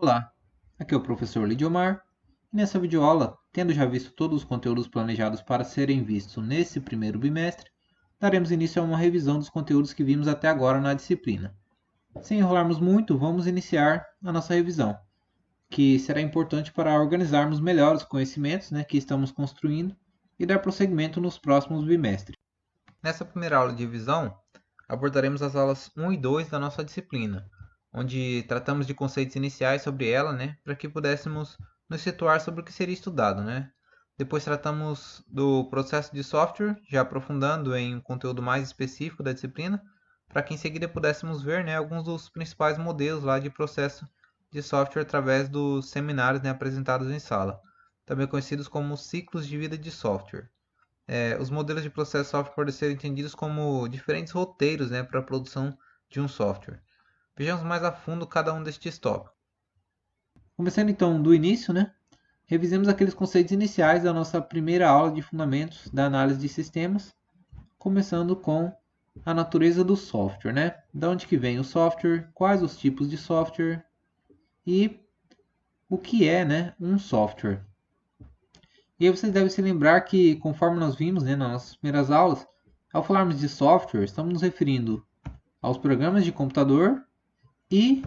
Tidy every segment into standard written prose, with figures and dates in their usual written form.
Olá, aqui é o professor Lidiomar e nessa videoaula, tendo já visto todos os conteúdos planejados para serem vistos nesse primeiro bimestre, daremos início a uma revisão dos conteúdos que vimos até agora na disciplina. Sem enrolarmos muito, vamos iniciar a nossa revisão, que será importante para organizarmos melhor os conhecimentos que estamos construindo e dar prosseguimento nos próximos bimestres. Nessa primeira aula de revisão, abordaremos as aulas 1 e 2 da nossa disciplina, onde tratamos de conceitos iniciais sobre ela, para que pudéssemos nos situar sobre o que seria estudado, Depois tratamos do processo de software, já aprofundando em um conteúdo mais específico da disciplina, para que em seguida pudéssemos ver, alguns dos principais modelos lá de processo de software através dos seminários, apresentados em sala, também conhecidos como ciclos de vida de software. Os modelos de processo de software podem ser entendidos como diferentes roteiros, para a produção de um software. Vejamos mais a fundo cada um destes tópicos. Começando então do início, revisemos aqueles conceitos iniciais da nossa primeira aula de fundamentos da análise de sistemas, começando com a natureza do software, De onde que vem o software, quais os tipos de software e o que é, um software. E aí vocês devem se lembrar que, conforme nós vimos nas nossas primeiras aulas, ao falarmos de software, estamos nos referindo aos programas de computador e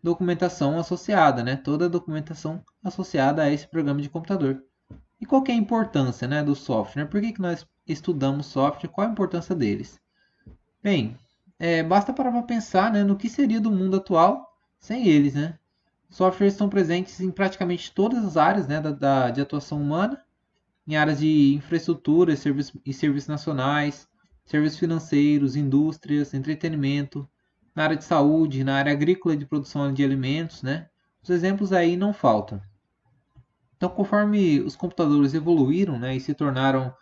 documentação associada, toda a documentação associada a esse programa de computador. E qual que é a importância do software? Por que nós estudamos software? Qual a importância deles? Bem, basta parar para pensar no que seria do mundo atual sem eles. Softwares estão presentes em praticamente todas as áreas de atuação humana, em áreas de infraestrutura e serviços nacionais, serviços financeiros, indústrias, entretenimento, na área de saúde, na área agrícola e de produção de alimentos, Os exemplos aí não faltam. Então, conforme os computadores evoluíram, e se tornaram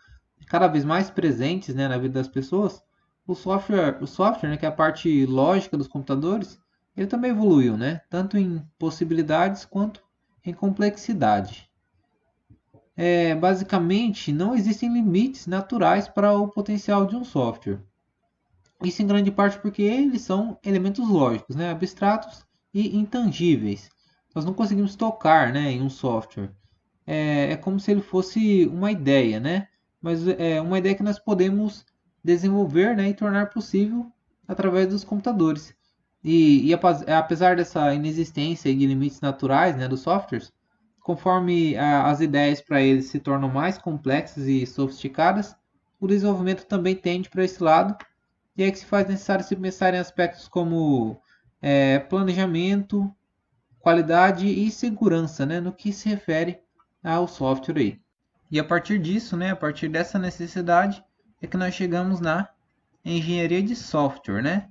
cada vez mais presentes, na vida das pessoas, o software, que é a parte lógica dos computadores, ele também evoluiu, tanto em possibilidades quanto em complexidade. Basicamente, não existem limites naturais para o potencial de um software. Isso em grande parte porque eles são elementos lógicos, abstratos e intangíveis. Nós não conseguimos tocar em um software. É como se ele fosse uma ideia, mas é uma ideia que nós podemos desenvolver e tornar possível através dos computadores. E apesar dessa inexistência de limites naturais dos softwares, conforme as ideias para eles se tornam mais complexas e sofisticadas, o desenvolvimento também tende para esse lado, e é que se faz necessário se pensar em aspectos como planejamento, qualidade e segurança, no que se refere ao software aí. E a partir disso, a partir dessa necessidade, é que nós chegamos na engenharia de software,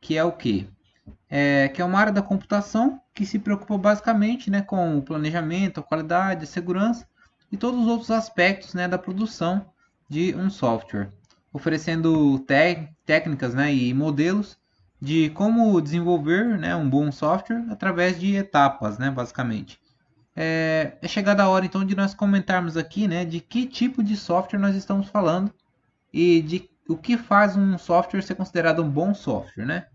que é o quê? Que é uma área da computação que se preocupa basicamente com o planejamento, a qualidade, a segurança e todos os outros aspectos da produção de um software, oferecendo técnicas e modelos de como desenvolver um bom software através de etapas, basicamente. É chegada a hora então de nós comentarmos aqui de que tipo de software nós estamos falando e de o que faz um software ser considerado um bom software,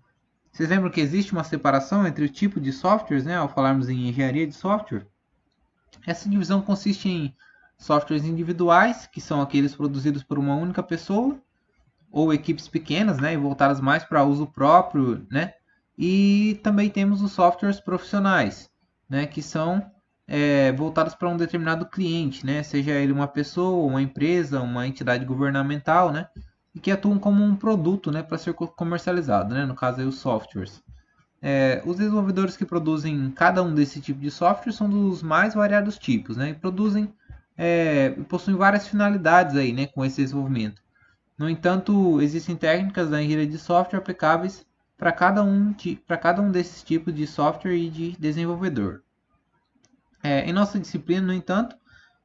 Vocês lembram que existe uma separação entre o tipo de softwares, ao falarmos em engenharia de software? Essa divisão consiste em softwares individuais, que são aqueles produzidos por uma única pessoa, ou equipes pequenas, e voltadas mais para uso próprio, E também temos os softwares profissionais, que são voltados para um determinado cliente, Seja ele uma pessoa, uma empresa, uma entidade governamental, E que atuam como um produto, para ser comercializado, No caso aí os softwares. Os desenvolvedores que produzem cada um desse tipo de software são dos mais variados tipos, E produzem, possuem várias finalidades aí, com esse desenvolvimento. No entanto, existem técnicas da engenharia de software aplicáveis para cada um desses tipos de software e de desenvolvedor. Em nossa disciplina, no entanto,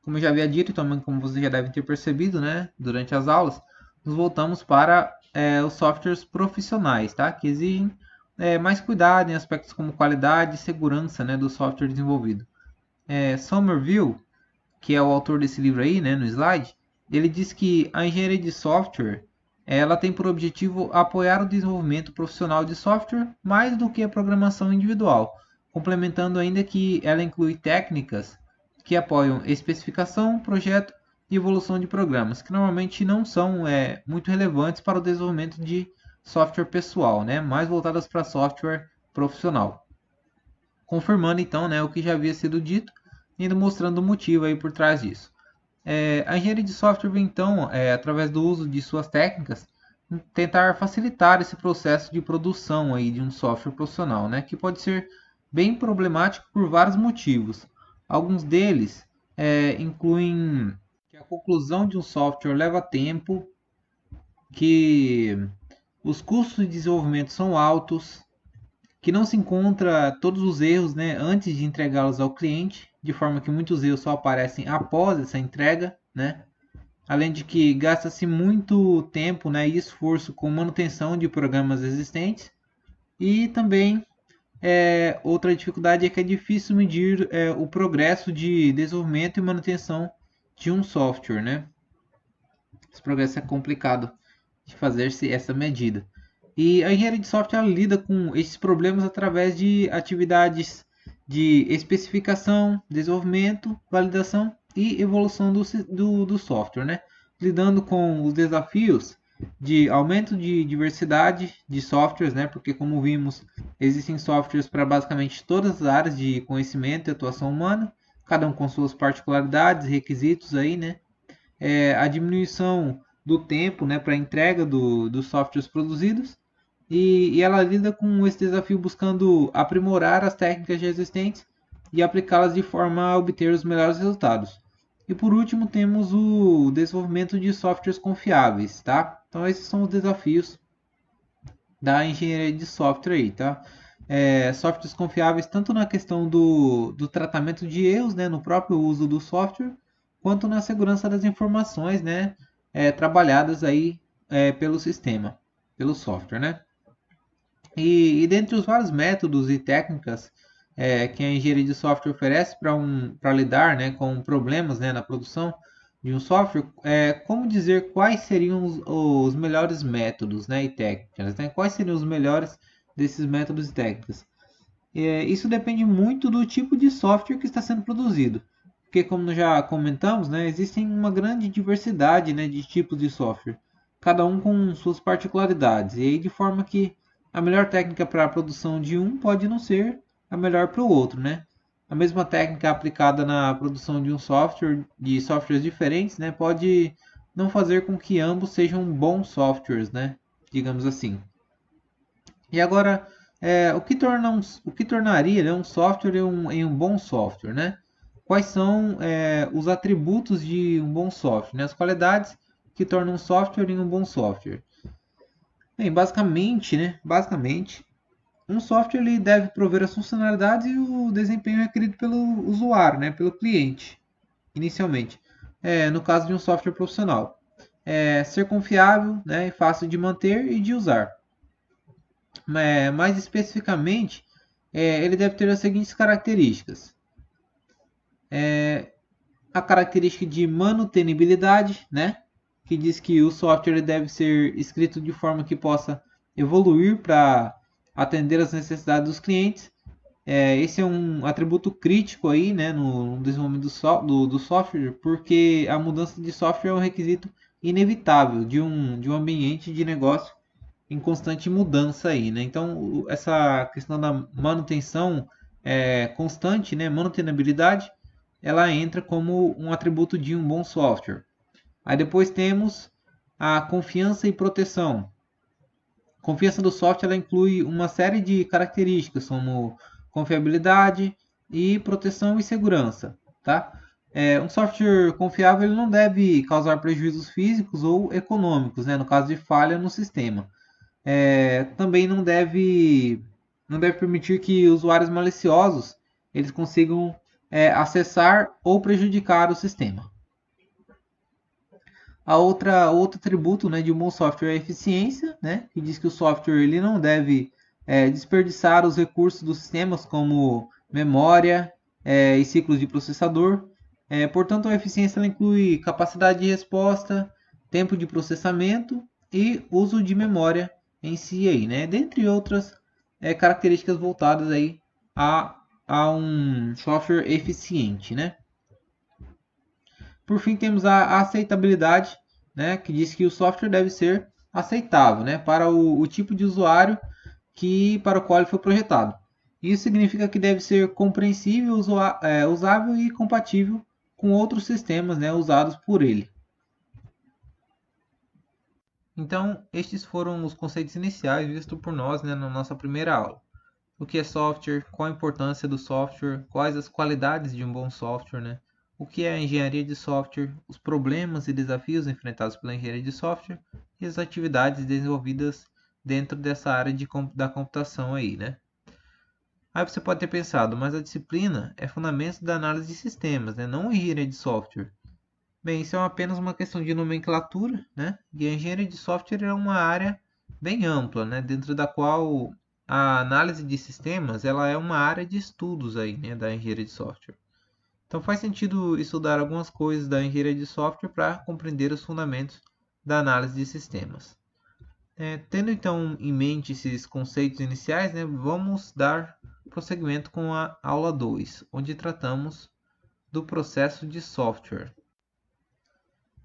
como eu já havia dito e também como vocês já devem ter percebido durante as aulas, nos voltamos para os softwares profissionais, que exigem mais cuidado em aspectos como qualidade e segurança do software desenvolvido. Somerville, que é o autor desse livro aí, no slide, ele diz que a engenharia de software ela tem por objetivo apoiar o desenvolvimento profissional de software mais do que a programação individual. complementando ainda que ela inclui técnicas que apoiam especificação, projeto e evolução de programas, que normalmente não são muito relevantes para o desenvolvimento de software pessoal, né? Mais voltadas para software profissional. Confirmando então, né, o que já havia sido dito, e ainda mostrando o motivo aí por trás disso. A engenharia de software vem então, através do uso de suas técnicas, tentar facilitar esse processo de produção aí de um software profissional, né, que pode ser bem problemático por vários motivos. Alguns deles incluem que a conclusão de um software leva tempo, que os custos de desenvolvimento são altos, que não se encontra todos os erros, né, antes de entregá-los ao cliente, de forma que muitos erros só aparecem após essa entrega, né? Além de que gasta-se muito tempo, né, e esforço com manutenção de programas existentes. E também outra dificuldade é que é difícil medir o progresso de desenvolvimento e manutenção de um software, né? Esse progresso é complicado de fazer-se essa medida. E a engenharia de software ela lida com esses problemas através de atividades de especificação, desenvolvimento, validação e evolução do software, né? Lidando com os desafios de aumento de diversidade de softwares, né? Porque como vimos, existem softwares para basicamente todas as áreas de conhecimento e atuação humana, cada um com suas particularidades, requisitos aí, né? A diminuição do tempo, né, para a entrega dos softwares produzidos, e ela lida com esse desafio buscando aprimorar as técnicas já existentes e aplicá-las de forma a obter os melhores resultados. E por último temos o desenvolvimento de softwares confiáveis, tá? Então esses são os desafios da engenharia de software aí, tá? Softwares confiáveis tanto na questão do tratamento de erros, né, no próprio uso do software, quanto na segurança das informações, né, trabalhadas aí pelo sistema, pelo software, né? E dentre os vários métodos e técnicas que a engenharia de software oferece para lidar, né, com problemas, né, na produção de um software, como dizer quais seriam os melhores métodos, né, e técnicas, né? Quais seriam os melhores desses métodos e técnicas? Isso depende muito do tipo de software que está sendo produzido, porque como já comentamos, né, existem uma grande diversidade, né, de tipos de software, cada um com suas particularidades, e aí de forma que a melhor técnica para a produção de um pode não ser a melhor para o outro, né? A mesma técnica aplicada na produção de um software, de softwares diferentes, né, pode não fazer com que ambos sejam bons softwares, né? Digamos assim. E agora, o que tornaria, né, um software em um bom software, né? Quais são os atributos de um bom software, né? As qualidades que tornam um software em um bom software. Bem, basicamente, um software ele deve prover as funcionalidades e o desempenho requerido pelo usuário, né, pelo cliente, inicialmente. No caso de um software profissional, ser confiável, né, e fácil de manter e de usar. Mais especificamente, ele deve ter as seguintes características: a característica de manutenibilidade, né, que diz que o software deve ser escrito de forma que possa evoluir para atender às necessidades dos clientes. Esse é um atributo crítico aí, né, no desenvolvimento do software, porque a mudança de software é um requisito inevitável de um ambiente de negócio em constante mudança aí, né? Então, essa questão da manutenção constante, né, manutenibilidade, ela entra como um atributo de um bom software. Aí depois temos a confiança e proteção. A confiança do software ela inclui uma série de características, como confiabilidade e proteção e segurança, tá? Um software confiável ele não deve causar prejuízos físicos ou econômicos, né, no caso de falha no sistema. Também não deve permitir que usuários maliciosos eles consigam acessar ou prejudicar o sistema. Outro atributo, né, de um bom software é a eficiência, né, que diz que o software ele não deve desperdiçar os recursos dos sistemas como memória e ciclos de processador. Portanto, a eficiência ela inclui capacidade de resposta, tempo de processamento e uso de memória em si, aí, né, dentre outras características voltadas aí a a um software eficiente, né? Por fim, temos a aceitabilidade, né, que diz que o software deve ser aceitável, né, para o tipo de usuário para o qual ele foi projetado. Isso significa que deve ser compreensível, usável e compatível com outros sistemas, né, usados por ele. Então, estes foram os conceitos iniciais vistos por nós, né, na nossa primeira aula. O que é software, qual a importância do software, quais as qualidades de um bom software, né? O que é a engenharia de software, os problemas e desafios enfrentados pela engenharia de software e as atividades desenvolvidas dentro dessa área da computação aí, né? Aí você pode ter pensado, mas a disciplina é fundamento da análise de sistemas, né? Não engenharia de software. Bem, isso é apenas uma questão de nomenclatura, né? E a engenharia de software é uma área bem ampla, né? Dentro da qual a análise de sistemas ela é uma área de estudos aí, né? Da engenharia de software. Então faz sentido estudar algumas coisas da engenharia de software para compreender os fundamentos da análise de sistemas. Tendo então em mente esses conceitos iniciais, né? Vamos dar prosseguimento com a aula 2, onde tratamos do processo de software.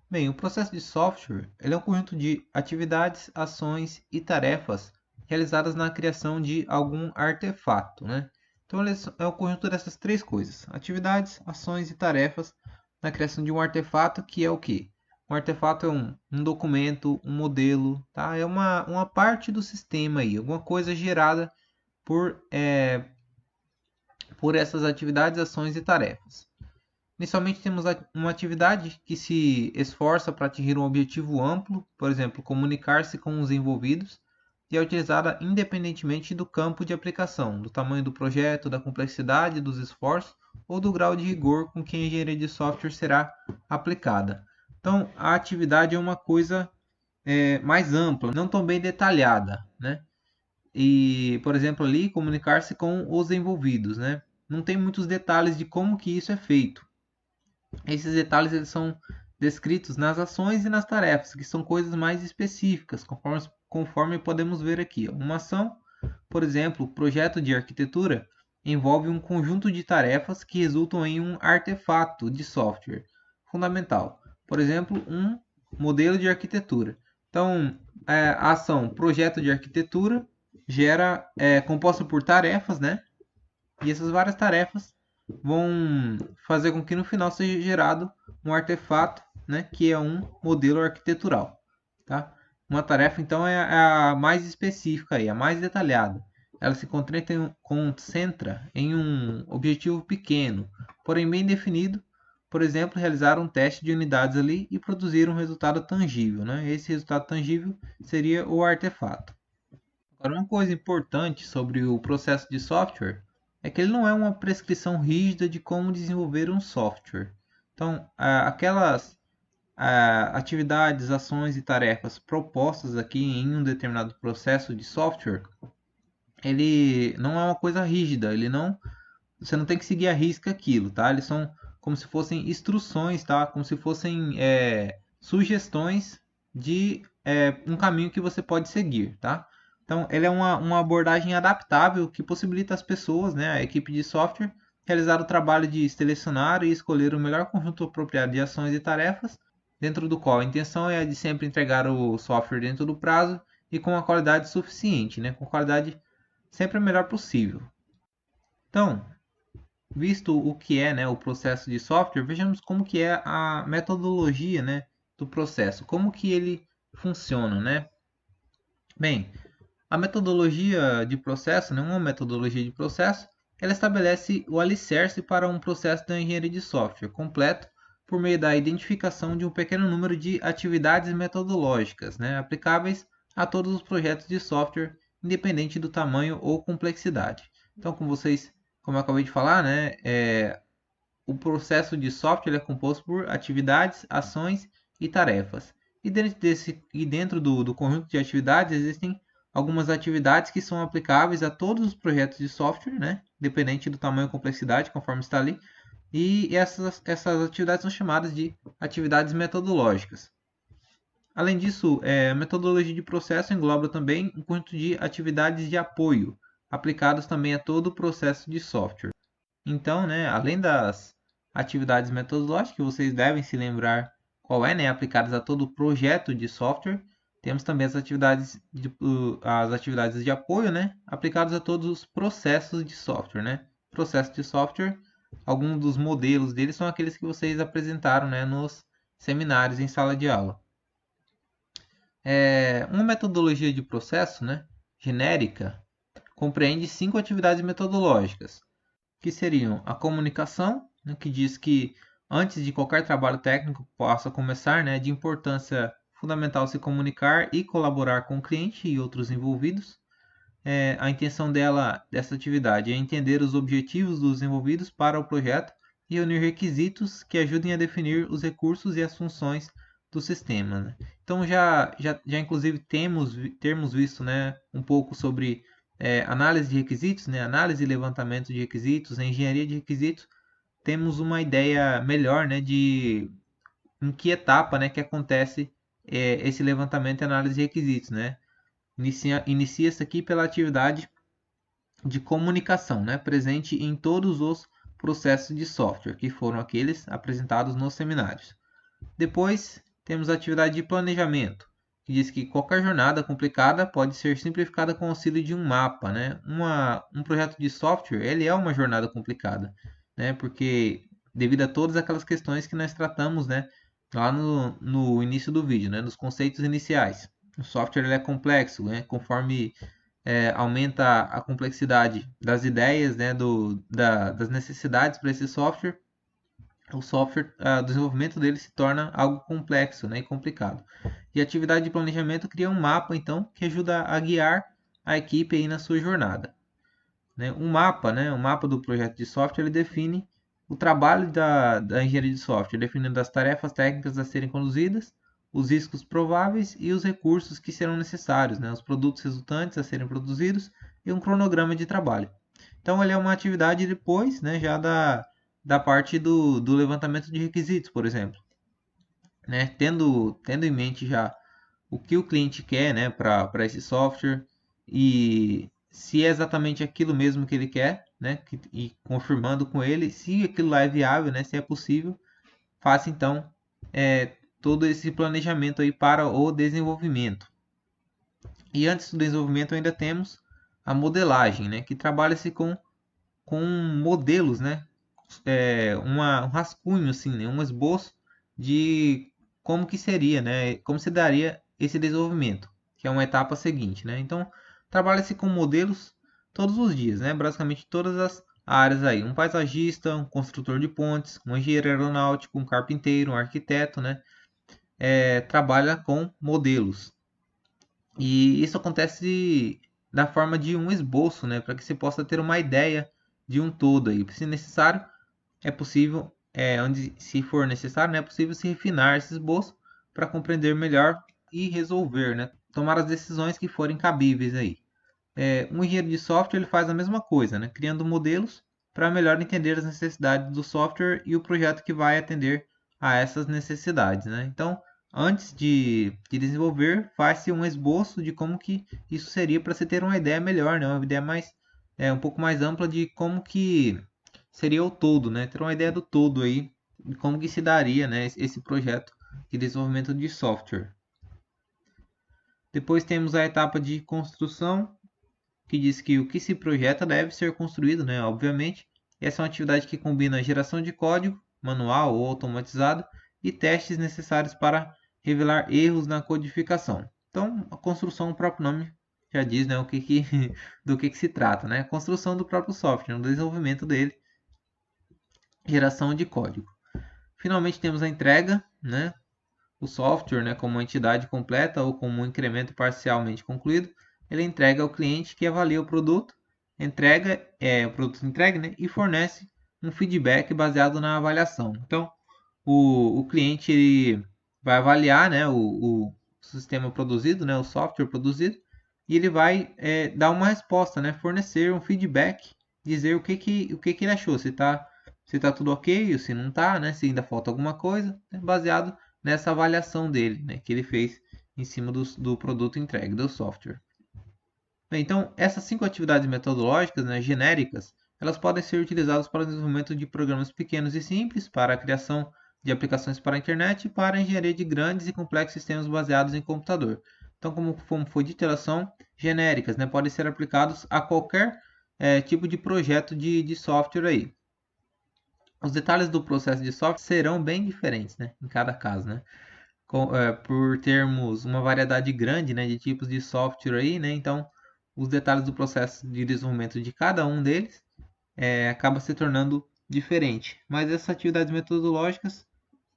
Bem, o processo de software ele é um conjunto de atividades, ações e tarefas realizadas na criação de algum artefato, né? Então, ele é o conjunto dessas três coisas: atividades, ações e tarefas na criação de um artefato, que é o quê? Um artefato é um documento, um modelo, tá? É uma parte do sistema aí, alguma coisa gerada por essas atividades, ações e tarefas. Inicialmente temos uma atividade que se esforça para atingir um objetivo amplo, por exemplo, comunicar-se com os envolvidos, e é utilizada independentemente do campo de aplicação, do tamanho do projeto, da complexidade dos esforços ou do grau de rigor com que a engenharia de software será aplicada. Então, a atividade é uma coisa mais ampla, não tão bem detalhada, né? E, por exemplo, ali comunicar-se com os envolvidos, né? Não tem muitos detalhes de como que isso é feito. Esses detalhes eles são descritos nas ações e nas tarefas, que são coisas mais específicas, conforme podemos ver aqui. Uma ação, por exemplo, projeto de arquitetura, envolve um conjunto de tarefas que resultam em um artefato de software fundamental. Por exemplo, um modelo de arquitetura. Então, a ação projeto de arquitetura é composta por tarefas, né? E essas várias tarefas vão fazer com que no final seja gerado um artefato, né, que é um modelo arquitetural, tá? Uma tarefa então é a mais específica aí, a mais detalhada. Ela se concentra em um objetivo pequeno, porém bem definido. Por exemplo, realizar um teste de unidades ali e produzir um resultado tangível, né? Esse resultado tangível seria o artefato. Agora, uma coisa importante sobre o processo de software é que ele não é uma prescrição rígida de como desenvolver um software. Então, aquelas atividades, ações e tarefas propostas aqui em um determinado processo de software, ele não é uma coisa rígida, você não tem que seguir à risca aquilo, tá? Eles são como se fossem instruções, tá? Como se fossem sugestões de um caminho que você pode seguir, tá? Então, ele é uma abordagem adaptável que possibilita às pessoas, né, a equipe de software, realizar o trabalho de selecionar e escolher o melhor conjunto apropriado de ações e tarefas, dentro do qual a intenção é a de sempre entregar o software dentro do prazo e com a qualidade suficiente, né, com a qualidade sempre a melhor possível. Então, visto o que é, né, o processo de software, vejamos como que é a metodologia, né, do processo, como que ele funciona, né? Bem, a metodologia de processo, né, uma metodologia de processo, ela estabelece o alicerce para um processo da engenharia de software completo por meio da identificação de um pequeno número de atividades metodológicas, né, aplicáveis a todos os projetos de software, independente do tamanho ou complexidade. Então, como eu acabei de falar, né, o processo de software é composto por atividades, ações e tarefas. E dentro do conjunto de atividades existem algumas atividades que são aplicáveis a todos os projetos de software, né? Independente do tamanho e complexidade, conforme está ali. E essas atividades são chamadas de atividades metodológicas. Além disso, a metodologia de processo engloba também um conjunto de atividades de apoio, aplicadas também a todo o processo de software. Então, né, além das atividades metodológicas, que vocês devem se lembrar qual é, né, aplicadas a todo projeto de software, temos também as atividades de apoio, né, aplicadas a todos os processos de software, né. Processo de software, alguns dos modelos deles são aqueles que vocês apresentaram, né, nos seminários em sala de aula. Uma metodologia de processo, né, genérica, compreende 5 atividades metodológicas, que seriam a comunicação, né, que diz que antes de qualquer trabalho técnico possa começar, né, é de importância fundamental se comunicar e colaborar com o cliente e outros envolvidos. A intenção dessa atividade é entender os objetivos dos envolvidos para o projeto e reunir requisitos que ajudem a definir os recursos e as funções do sistema, né? Então já inclusive termos visto, né, um pouco sobre análise de requisitos, né, análise e levantamento de requisitos, engenharia de requisitos, temos uma ideia melhor, né, de em que etapa, né, que acontece esse levantamento e análise de requisitos, né? Inicia-se aqui pela atividade de comunicação, né, presente em todos os processos de software, que foram aqueles apresentados nos seminários. Depois, temos a atividade de planejamento, que diz que qualquer jornada complicada pode ser simplificada com o auxílio de um mapa, né? Um projeto de software, ele é uma jornada complicada, né? Porque devido a todas aquelas questões que nós tratamos, né, lá no início do vídeo, né, nos conceitos iniciais. O software ele é complexo, né? Conforme aumenta a complexidade das ideias, né, das necessidades para esse software, o software, o desenvolvimento dele se torna algo complexo, né, e complicado. E a atividade de planejamento cria um mapa, então, que ajuda a guiar a equipe aí na sua jornada. Né? Um mapa do projeto de software, ele define o trabalho da engenharia de software, definindo as tarefas técnicas a serem conduzidas, os riscos prováveis e os recursos que serão necessários, né? Os produtos resultantes a serem produzidos e um cronograma de trabalho. Então, ele é uma atividade depois, né, já da parte do levantamento de requisitos, por exemplo. Né? Tendo em mente já o que o cliente quer, né, para esse software e se é exatamente aquilo mesmo que ele quer, né, e confirmando com ele se aquilo lá é viável, né, se é possível, faça então todo esse planejamento aí para o desenvolvimento. E antes do desenvolvimento ainda temos a modelagem, né, que trabalha-se com modelos, né, um rascunho, assim, né, um esboço de como que seria, né, como se daria esse desenvolvimento, que é uma etapa seguinte, né. Então, trabalha-se com modelos todos os dias, né, basicamente todas as áreas aí, um paisagista, um construtor de pontes, um engenheiro aeronáutico, um carpinteiro, um arquiteto, né, trabalha com modelos. E isso acontece da forma de um esboço, né, para que você possa ter uma ideia de um todo aí. Se necessário, é possível, se for necessário, né, é possível se refinar esse esboço para compreender melhor e resolver, né, tomar as decisões que forem cabíveis aí. Um engenheiro de software ele faz a mesma coisa, né, criando modelos para melhor entender as necessidades do software e o projeto que vai atender a essas necessidades, né. Então, antes de desenvolver, faz-se um esboço de como que isso seria para você ter uma ideia melhor, né, uma ideia um pouco mais ampla de como que seria o todo, né? Ter uma ideia do todo aí, de como que se daria, né, esse projeto de desenvolvimento de software. Depois temos a etapa de construção, que diz que o que se projeta deve ser construído, né, obviamente. Essa é uma atividade que combina a geração de código, manual ou automatizado, e testes necessários para revelar erros na codificação. Então, a construção, o próprio nome já diz, né, do que se trata, né? A construção do próprio software, o desenvolvimento dele, geração de código. Finalmente temos a entrega, né? O software, né, como uma entidade completa ou como um incremento parcialmente concluído, ele entrega ao cliente que avalia o produto, o produto entregue, né, e fornece um feedback baseado na avaliação. Então, o cliente ele vai avaliar, né, o sistema produzido, né, o software produzido, e ele vai dar uma resposta, né, fornecer um feedback, dizer o que ele achou, se tá tudo ok ou se não tá, né, se ainda falta alguma coisa, né, baseado nessa avaliação dele, né, que ele fez em cima do produto entregue, do software. Bem, então, essas 5 atividades metodológicas, né, genéricas, Elas podem ser utilizadas para o desenvolvimento de programas pequenos e simples, para a criação de aplicações para a internet e para a engenharia de grandes e complexos sistemas baseados em computador. Então, como foi dito, elas são genéricas, né? Podem ser aplicados a qualquer tipo de projeto de software aí. Os detalhes do processo de software serão bem diferentes, né? Em cada caso, né? Por termos uma variedade grande, né, de tipos de software aí, né? Então, os detalhes do processo de desenvolvimento de cada um deles acaba se tornando diferente. Mas essas atividades metodológicas,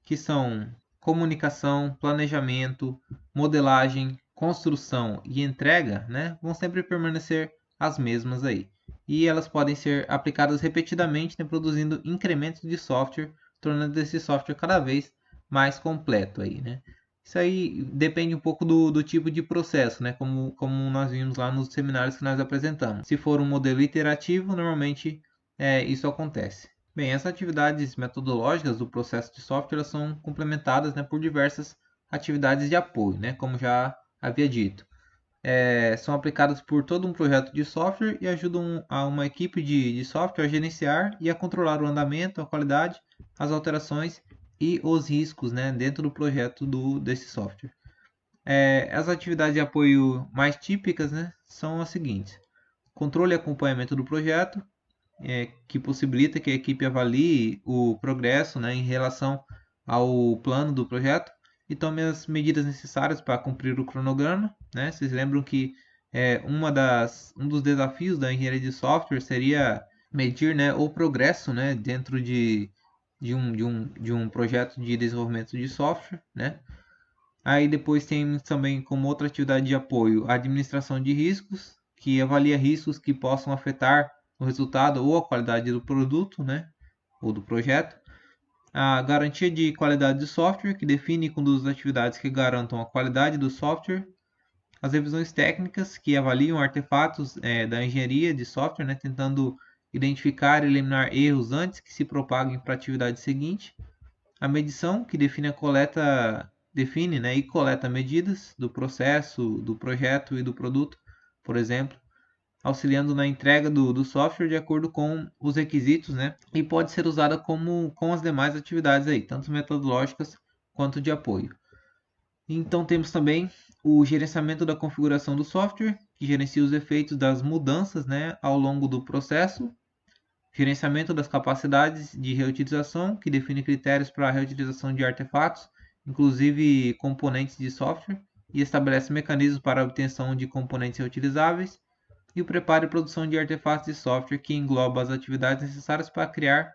que são comunicação, planejamento, modelagem, construção e entrega, né, vão sempre permanecer as mesmas aí. E elas podem ser aplicadas repetidamente, né, produzindo incrementos de software, tornando esse software cada vez mais completo aí, né? Isso aí depende um pouco do tipo de processo, né? Como nós vimos lá nos seminários que nós apresentamos. Se for um modelo iterativo, normalmente isso acontece. Bem, essas atividades metodológicas do processo de software são complementadas, né, por diversas atividades de apoio, né, como já havia dito. São aplicadas por todo um projeto de software e ajudam a uma equipe de software a gerenciar e a controlar o andamento, a qualidade, as alterações e os riscos, né, dentro do projeto desse software. As atividades de apoio mais típicas, né, são as seguintes: controle e acompanhamento do projeto, que possibilita que a equipe avalie o progresso, né, em relação ao plano do projeto e tome as medidas necessárias para cumprir o cronograma, né? Vocês lembram que um dos desafios da engenharia de software seria medir, né, o progresso, né, dentro de um projeto de desenvolvimento de software, né? Aí depois tem também como outra atividade de apoio a administração de riscos, que avalia riscos que possam afetar o resultado ou a qualidade do produto, né, ou do projeto. A garantia de qualidade do software, que define e conduz as atividades que garantam a qualidade do software. As revisões técnicas, que avaliam artefatos da engenharia de software, né, tentando identificar e eliminar erros antes que se propaguem para a atividade seguinte. A medição, que define, né, e coleta medidas do processo, do projeto e do produto, por exemplo, auxiliando na entrega do software de acordo com os requisitos, né, e pode ser usada com as demais atividades aí, tanto metodológicas quanto de apoio. Então temos também o gerenciamento da configuração do software, que gerencia os efeitos das mudanças, né, ao longo do processo. Gerenciamento das capacidades de reutilização, que define critérios para a reutilização de artefatos, inclusive componentes de software, e estabelece mecanismos para a obtenção de componentes reutilizáveis. E o preparo e produção de artefatos de software, que engloba as atividades necessárias para criar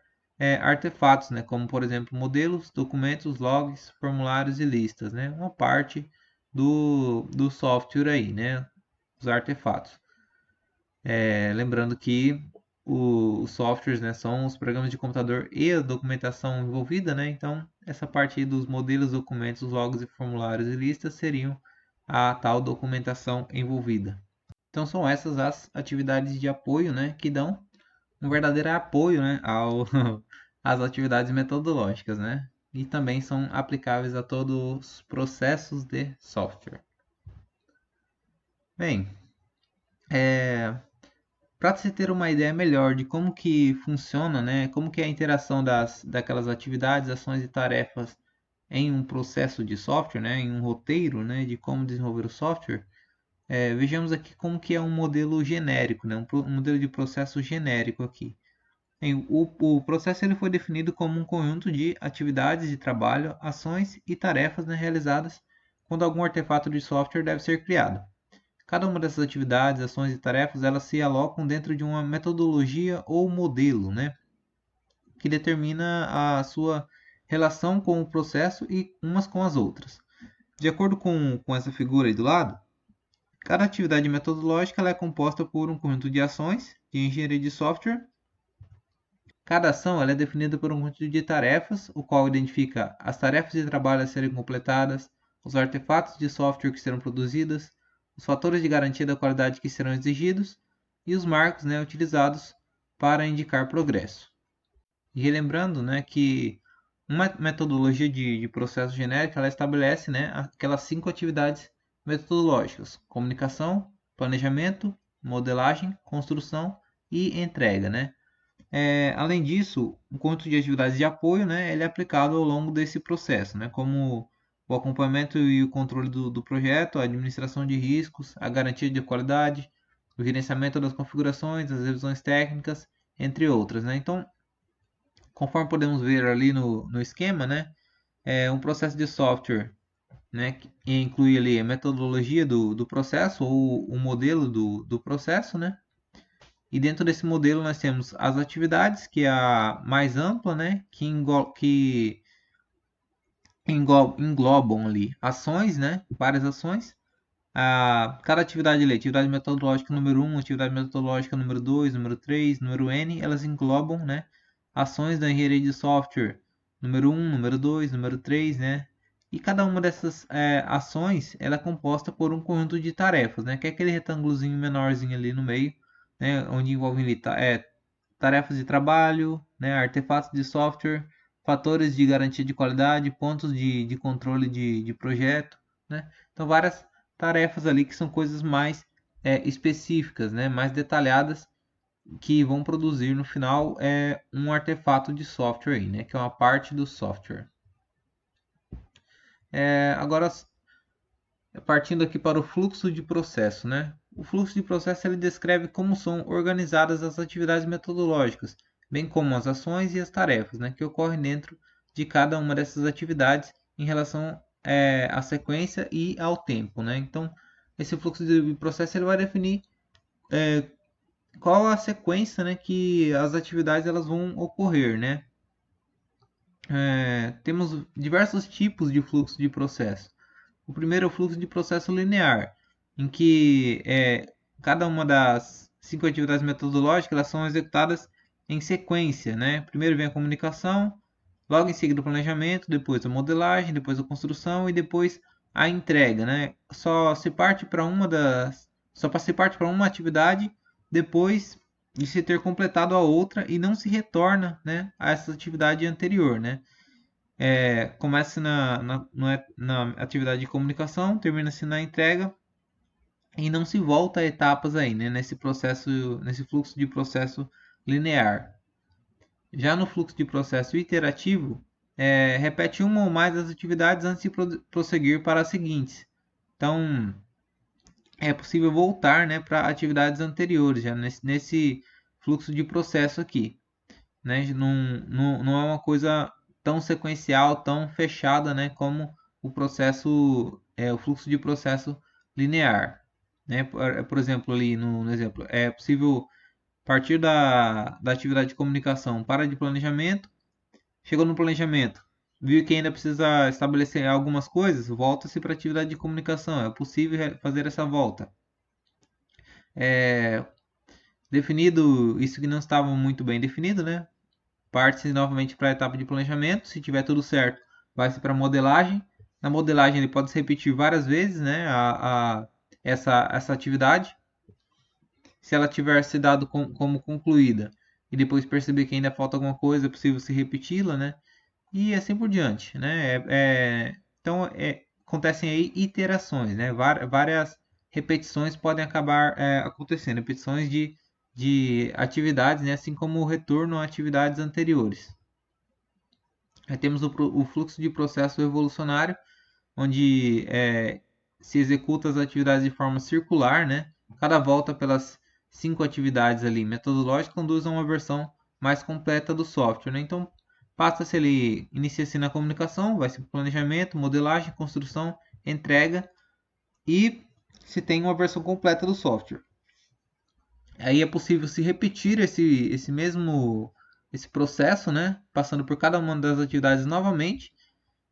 artefatos, né, como por exemplo modelos, documentos, logs, formulários e listas, né, uma parte do software aí, né, os artefatos. Lembrando que os softwares, né, são os programas de computador e a documentação envolvida, né? Então, essa parte aí dos modelos, documentos, logs e formulários e listas seriam a tal documentação envolvida. Então, são essas as atividades de apoio, né, que dão um verdadeiro apoio, né, às atividades metodológicas, né? E também são aplicáveis a todos os processos de software. Bem, para você ter uma ideia melhor de como que funciona, né, como que é a interação daquelas atividades, ações e tarefas em um processo de software, né, em um roteiro, né, de como desenvolver o software, vejamos aqui como que é um modelo genérico, né, um modelo de processo genérico aqui. O processo ele foi definido como um conjunto de atividades de trabalho, ações e tarefas, né, realizadas quando algum artefato de software deve ser criado. Cada uma dessas atividades, ações e tarefas, elas se alocam dentro de uma metodologia ou modelo, né, que determina a sua relação com o processo e umas com as outras. De acordo com essa figura aí do lado, cada atividade metodológica ela é composta por um conjunto de ações de engenharia de software. Cada ação ela é definida por um conjunto de tarefas, o qual identifica as tarefas de trabalho a serem completadas, os artefatos de software que serão produzidos, os fatores de garantia da qualidade que serão exigidos e os marcos, né, utilizados para indicar progresso. E relembrando, né, que uma metodologia de processo genérico ela estabelece, né, aquelas 5 atividades metodológicas: comunicação, planejamento, modelagem, construção e entrega, né? Além disso, o conjunto de atividades de apoio, né, ele é aplicado ao longo desse processo, né, como o acompanhamento e o controle do projeto, a administração de riscos, a garantia de qualidade, o gerenciamento das configurações, as revisões técnicas, entre outras, né? Então, conforme podemos ver ali no esquema, né, é um processo de software, né, que inclui ali a metodologia do processo ou o modelo do processo, né? E dentro desse modelo nós temos as atividades, que é a mais ampla, né, que englobam ali ações, né, várias ações. Cada atividade ali, atividade metodológica número 1, atividade metodológica número 2, número 3, número N, elas englobam, né, ações da engenharia de software número 1, número 2, número 3, né? E cada uma dessas ações ela é composta por um conjunto de tarefas, né? Que é aquele retângulozinho menorzinho ali no meio, né? Onde envolve ali, tarefas de trabalho, né? Artefatos de software, fatores de garantia de qualidade, pontos de controle de projeto, né? Então várias tarefas ali que são coisas mais específicas, né? Mais detalhadas que vão produzir no final um artefato de software aí, né? Que é uma parte do software. Agora, partindo aqui para o fluxo de processo, né? O fluxo de processo ele descreve como são organizadas as atividades metodológicas, bem como as ações e as tarefas, né? Que ocorrem dentro de cada uma dessas atividades em relação à sequência e ao tempo, né? Então, esse fluxo de processo ele vai definir qual a sequência, né, que as atividades elas vão ocorrer, né? Temos diversos tipos de fluxo de processo. O primeiro é o fluxo de processo linear, em que cada uma das 5 atividades metodológicas elas são executadas em sequência, né? Primeiro vem a comunicação, logo em seguida o planejamento, depois a modelagem, depois a construção e depois a entrega, né? Só se parte para uma atividade depois de se ter completado a outra e não se retorna, né, a essa atividade anterior, né? Começa na atividade de comunicação, termina-se na entrega e não se volta a etapas aí, né, nesse fluxo de processo linear. Já no fluxo de processo iterativo, repete uma ou mais das atividades antes de prosseguir para as seguintes. Então, é possível voltar, né, para atividades anteriores, já nesse fluxo de processo aqui, né? Não é uma coisa tão sequencial, tão fechada, né, como o fluxo de processo linear, né? Por exemplo, ali no exemplo, é possível partir da atividade de comunicação para de planejamento, chegou no planejamento, viu que ainda precisa estabelecer algumas coisas, volta-se para a atividade de comunicação, é possível fazer essa volta. Definido isso que não estava muito bem definido, né? Parte-se novamente para a etapa de planejamento. Se tiver tudo certo, vai-se para a modelagem. Na modelagem, ele pode se repetir várias vezes, né? Essa atividade. Se ela tiver se dado como concluída e depois perceber que ainda falta alguma coisa, é possível se repeti-la, né? E assim por diante, né? Então, acontecem aí iterações, né? Várias repetições podem acabar acontecendo, repetições de atividades, né? Assim como o retorno a atividades anteriores. Aí temos o fluxo de processo evolucionário, onde se executa as atividades de forma circular, né? Cada volta pelas 5 atividades ali metodológicas conduz a uma versão mais completa do software, né? Então, passa-se ali, inicia-se na comunicação, vai-se para planejamento, modelagem, construção, entrega e se tem uma versão completa do software. Aí é possível se repetir esse processo, né? Passando por cada uma das atividades novamente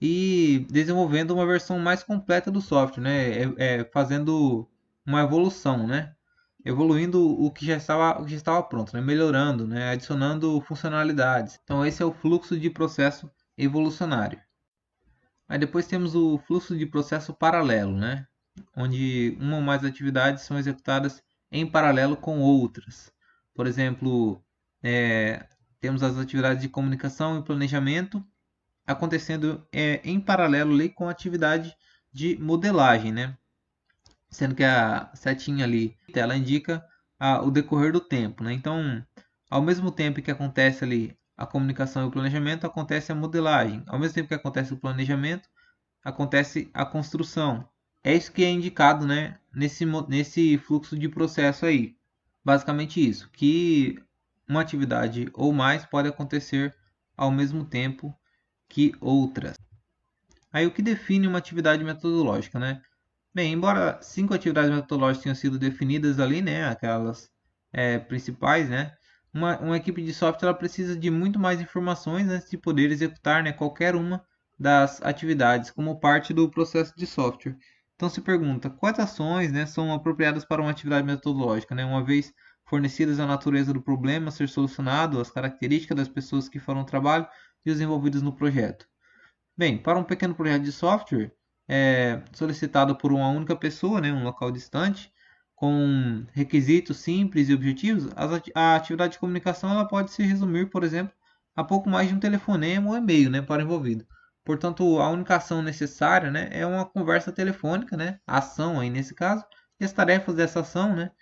e desenvolvendo uma versão mais completa do software, né? Fazendo uma evolução, né? Evoluindo o que já estava pronto, né? Melhorando, né? Adicionando funcionalidades. Então esse é o fluxo de processo evolucionário. Aí depois temos o fluxo de processo paralelo, né? Onde uma ou mais atividades são executadas em paralelo com outras. Por exemplo, temos as atividades de comunicação e planejamento acontecendo em paralelo ali com a atividade de modelagem, né? Sendo que a setinha ali ela indica o decorrer do tempo, né? Então, ao mesmo tempo que acontece ali a comunicação e o planejamento, acontece a modelagem. Ao mesmo tempo que acontece o planejamento, acontece a construção. É isso que é indicado, né, nesse fluxo de processo aí. Basicamente isso, que uma atividade ou mais pode acontecer ao mesmo tempo que outras. Aí o que define uma atividade metodológica, né? Bem, embora 5 atividades metodológicas tenham sido definidas ali, né, aquelas principais, né, uma equipe de software ela precisa de muito mais informações antes de poder executar, né, qualquer uma das atividades como parte do processo de software. Então se pergunta quais ações, né, são apropriadas para uma atividade metodológica, né, uma vez fornecidas a natureza do problema a ser solucionado, as características das pessoas que farão o trabalho e os envolvidos no projeto. Bem, para um pequeno projeto de software, solicitado por uma única pessoa, né, um local distante, com requisitos simples e objetivos, a atividade de comunicação ela pode se resumir, por exemplo, a pouco mais de um telefonema ou e-mail, né, para o envolvido. Portanto, a única ação necessária, né, é uma conversa telefônica, né, a ação aí nesse caso, e as tarefas dessa ação, né,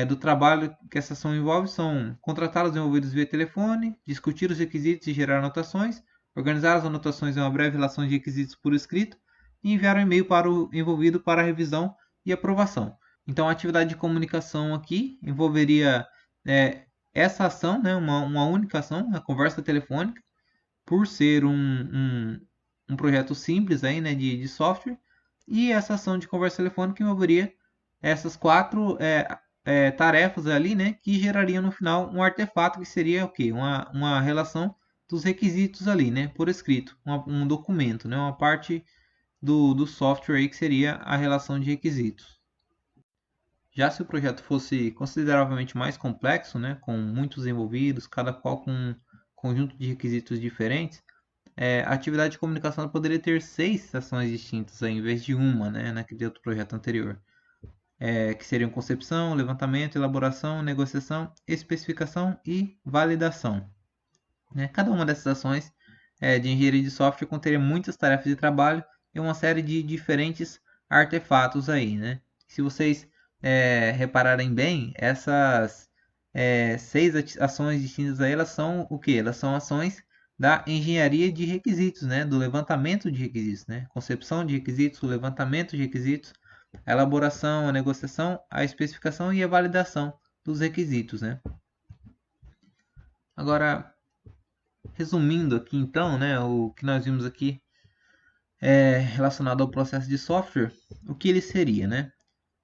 do trabalho que essa ação envolve são contratar os envolvidos via telefone, discutir os requisitos e gerar anotações, organizar as anotações em uma breve relação de requisitos por escrito e enviar um e-mail para o envolvido para revisão e aprovação. Então, a atividade de comunicação aqui envolveria essa ação, né, uma única ação, a conversa telefônica, por ser um projeto simples aí, né, de software, e essa ação de conversa telefônica envolveria essas 4 tarefas ali, né, que gerariam no final um artefato que seria o quê? Uma relação dos requisitos ali, né, por escrito, um documento, né, uma parte do software aí que seria a relação de requisitos. Já se o projeto fosse consideravelmente mais complexo, né, com muitos envolvidos, cada qual com um conjunto de requisitos diferentes, a atividade de comunicação poderia ter 6 ações distintas, em vez de uma, né, naquele outro projeto anterior. Que seriam concepção, levantamento, elaboração, negociação, especificação e validação. Né? Cada uma dessas ações de engenharia de software conteria muitas tarefas de trabalho e uma série de diferentes artefatos aí, né? Se vocês repararem bem, essas 6 ações distintas aí, elas são o que? Elas são ações da engenharia de requisitos, né? Do levantamento de requisitos, né? Concepção de requisitos, o levantamento de requisitos, a elaboração, a negociação, a especificação e a validação dos requisitos, né? Agora, resumindo aqui então, né, o que nós vimos aqui relacionado ao processo de software, o que ele seria, né?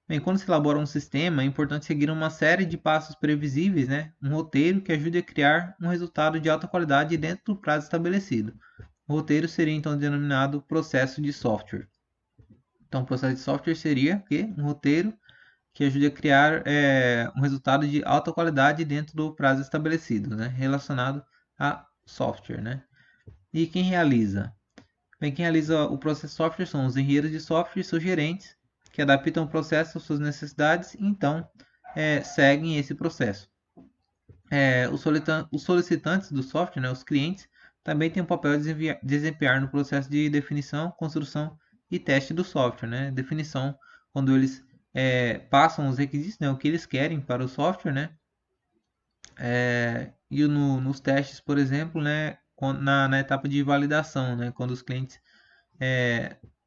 Bem, quando se elabora um sistema, é importante seguir uma série de passos previsíveis, né? Um roteiro que ajude a criar um resultado de alta qualidade dentro do prazo estabelecido. O roteiro seria então denominado processo de software. Então, o processo de software seria um roteiro que ajude a criar um resultado de alta qualidade dentro do prazo estabelecido, né? Relacionado a software, né? E quem realiza? Bem, quem realiza o processo de software são os engenheiros de software e seus gerentes, que adaptam o processo às suas necessidades e então seguem esse processo. Os solicitantes do software, né, os clientes, também têm um papel de desempenhar no processo de definição, construção e teste do software. Né? Definição, quando eles passam os requisitos, né, o que eles querem para o software, né? E nos testes, por exemplo, né, na etapa de validação, né, quando os clientes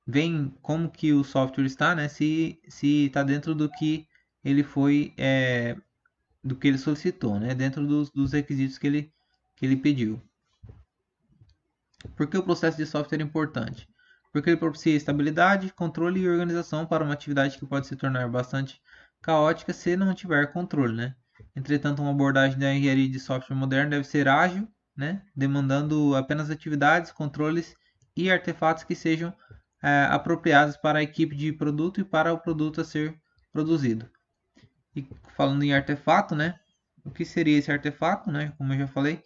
veem como que o software está, né, se está dentro do que ele foi, do que ele solicitou, né, dentro dos requisitos que ele pediu. Por que o processo de software é importante? Porque ele propicia estabilidade, controle e organização para uma atividade que pode se tornar bastante caótica se não tiver controle, né? Entretanto, uma abordagem da engenharia de software moderna deve ser ágil, né? Demandando apenas atividades, controles e artefatos que sejam apropriados para a equipe de produto e para o produto a ser produzido. E falando em artefato, né? O que seria esse artefato, né? Como eu já falei,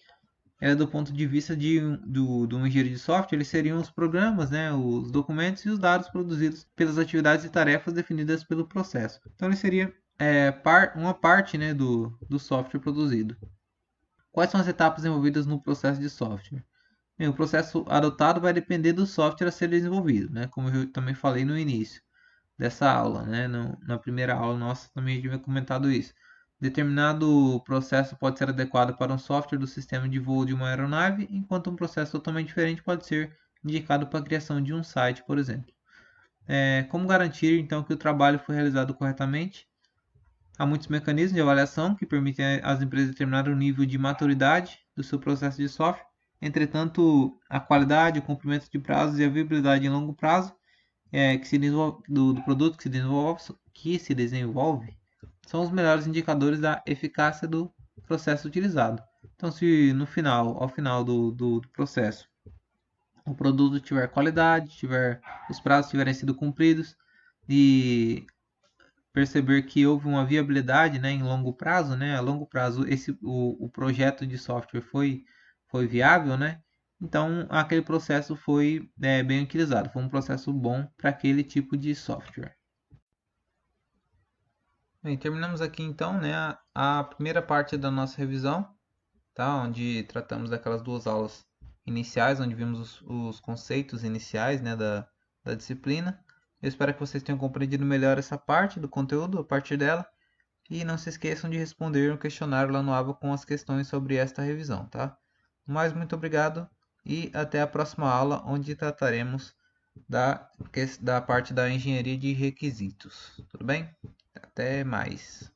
do ponto de vista do engenheiro de software, eles seriam os programas, né, os documentos e os dados produzidos pelas atividades e tarefas definidas pelo processo. Então, ele seria uma parte, né, do software produzido. Quais são as etapas envolvidas no processo de software? Bem, o processo adotado vai depender do software a ser desenvolvido, né, como eu também falei no início dessa aula, né, na primeira aula nossa também a gente havia comentado isso. Determinado processo pode ser adequado para um software do sistema de voo de uma aeronave, enquanto um processo totalmente diferente pode ser indicado para a criação de um site, por exemplo. Como garantir então que o trabalho foi realizado corretamente? Há muitos mecanismos de avaliação que permitem às empresas determinar o nível de maturidade do seu processo de software. Entretanto, a qualidade, o cumprimento de prazos e a viabilidade em longo prazo do produto que se desenvolve são os melhores indicadores da eficácia do processo utilizado. Então, se no final, ao final do processo, o produto tiver qualidade, os prazos tiverem sido cumpridos e perceber que houve uma viabilidade, né, em longo prazo, né, a longo prazo o projeto de software foi viável, né, então aquele processo foi bem utilizado, foi um processo bom para aquele tipo de software. Bem, terminamos aqui então, né, a primeira parte da nossa revisão, tá, onde tratamos daquelas duas aulas iniciais, onde vimos os conceitos iniciais, né, da disciplina. Eu espero que vocês tenham compreendido melhor essa parte do conteúdo, a partir dela. E não se esqueçam de responder o questionário lá no Aba com as questões sobre esta revisão, tá? Mas muito obrigado e até a próxima aula, onde trataremos da parte da engenharia de requisitos. Tudo bem? Até mais.